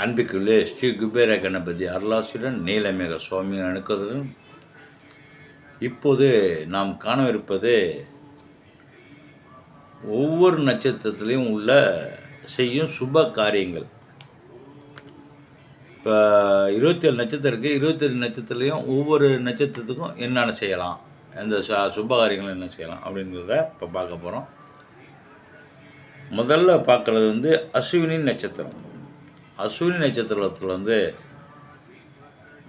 அன்பிற்குள்ளே ஸ்ரீ குபேர கணபதி அருளாசியுடன் நீலமேக சுவாமி அணுக்குவதுடன் இப்போது நாம் காணவிருப்பது ஒவ்வொரு நட்சத்திரத்திலையும் உள்ள செய்யும் சுப காரியங்கள். இப்போ 27 நட்சத்திரம் இருக்குது. 27 நட்சத்திரத்துலேயும் ஒவ்வொரு நட்சத்திரத்துக்கும் என்னென்ன செய்யலாம், அந்த சுப காரியங்கள் என்ன செய்யலாம் அப்படிங்கிறத இப்போ பார்க்க போகிறோம். முதல்ல பார்க்குறது வந்து அஸ்வினி நட்சத்திரம். அஸ்வினி நட்சத்திரத்தில் வந்து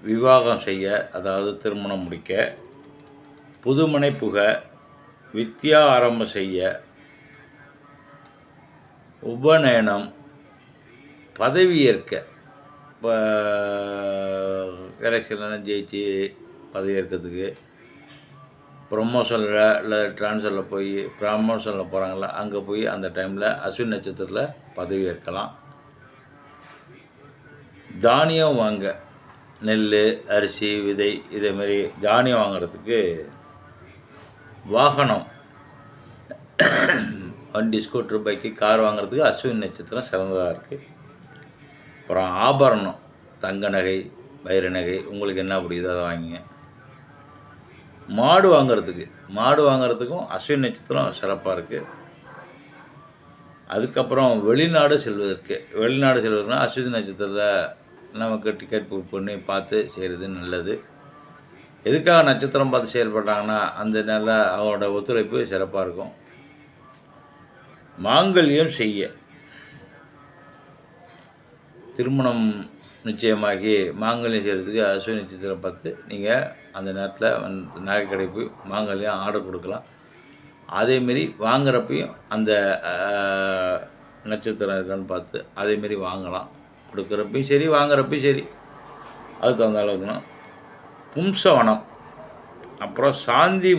விவாகம் செய்ய, அதாவது திருமணம் முடிக்க, புதுமனை புக, வித்யா ஆரம்பம் செய்ய, உபநயனம், பதவி ஏற்க, இப்போ எலெக்ஷன்லாம் ஜெயிச்சு பதவி ஏற்கிறதுக்கு, ப்ரொமோஷனில் இல்லை ட்ரான்ஸ்ஃபரில் போய் ப்ரமோஷனில் போகிறாங்களா, அங்கே போய் அந்த டைமில் அஸ்வினி நட்சத்திரத்தில் பதவி ஏற்கலாம். தானியம் வாங்க, நெல், அரிசி, விதை, இதேமாரி தானியம் வாங்கிறதுக்கு, வாகனம், வண்டி, ஸ்கூட்ரு, பைக்கு, கார் வாங்கிறதுக்கு அஸ்வினி நட்சத்திரம் சிறந்ததாக இருக்குது. அப்புறம் ஆபரணம், தங்க நகை, வைர நகை, உங்களுக்கு என்ன பிடிக்குதோ அதை வாங்கிங்க. மாடு வாங்கிறதுக்கும் அஸ்வினி நட்சத்திரம் சிறப்பாக இருக்குது. அதுக்கப்புறம் வெளிநாடு செல்வதற்குனா அஸ்வினி நட்சத்திரத்தில் நமக்கு டிக்கெட் புக் பண்ணி பார்த்து செய்கிறது நல்லது. எதுக்காக நட்சத்திரம் பார்த்து செயல்படுறாங்கன்னா அந்த நல்ல அவங்களோட ஒத்துழைப்பு சிறப்பாக இருக்கும். மாங்கல்யம் செய்ய, திருமணம் நிச்சயமாகி மாங்கல்யம் செய்கிறதுக்கு அஸ்வினி நட்சத்திரம் பார்த்து நீங்கள் அந்த நேரத்தில் நகை கடை போய் மாங்கல்யம் ஆர்டர் கொடுக்கலாம். அதேமாரி வாங்குறப்பையும் அந்த நட்சத்திரம் இருக்கான்னு பார்த்து அதேமாரி வாங்கலாம். கொடுக்குறப்பையும் சரி, வாங்குறப்பையும் சரி, அது தகுந்த அளவுக்குனா. பும்சவனம், அப்புறம் சாந்தி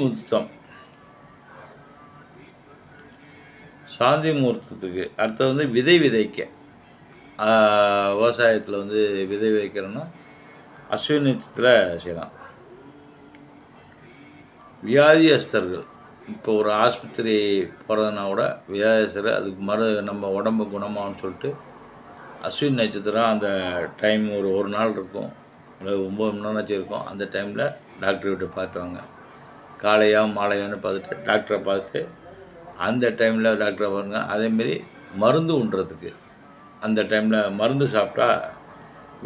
முகூர்த்தத்துக்கு அடுத்தது வந்து விதை விதைக்க, விவசாயத்தில் வந்து விதை விதைக்கிறோன்னா அஸ்வினி நட்சத்திரத்தில் செய்யலாம். வியாதியஸ்தர்கள், இப்போ ஒரு ஆஸ்பத்திரி போகிறதுனா கூட வியாதியஸ்தர் அதுக்கு நம்ம உடம்பு குணமாகனு சொல்லிட்டு அஸ்வினி நட்சத்திரம் அந்த டைம் ஒரு நாள் இருக்கும், இல்லை 9 மணி நேரம் இருக்கும். அந்த டைமில் டாக்டர்கிட்ட பார்த்துவாங்க. காலையா மாலையான்னு பார்த்துட்டு டாக்டரை பார்த்து அந்த டைமில் டாக்டரை பாருங்க. அதேமாரி மருந்து உண்றதுக்கு அந்த டைமில் மருந்து சாப்பிட்டா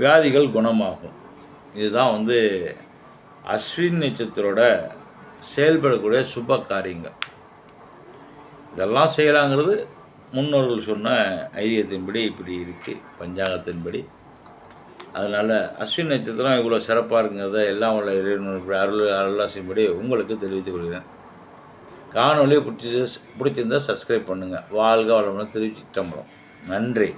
வியாதிகள் குணமாகும். இதுதான் வந்து அஸ்வினி நட்சத்திரோட செயல்படக்கூடிய சுப காரியங்கள். இதெல்லாம் செய்யலாங்கிறது முன்னோர்கள் சொன்ன ஐதீகத்தின்படி இப்படி இருக்குது, பஞ்சாங்கத்தின்படி. அதனால் அஸ்வினி நட்சத்திரம் இவ்வளோ சிறப்பாக இருக்குங்கிறத எல்லாம் உள்ள இறைவனுடைய அருளாசின்படி உங்களுக்கு தெரிவித்துக் கொள்கிறேன். காணொலியை பிடிச்சிருந்தால் சப்ஸ்கிரைப் பண்ணுங்கள். வாழ்க வளமுடன். திருச்சி தம்பரம். நன்றி.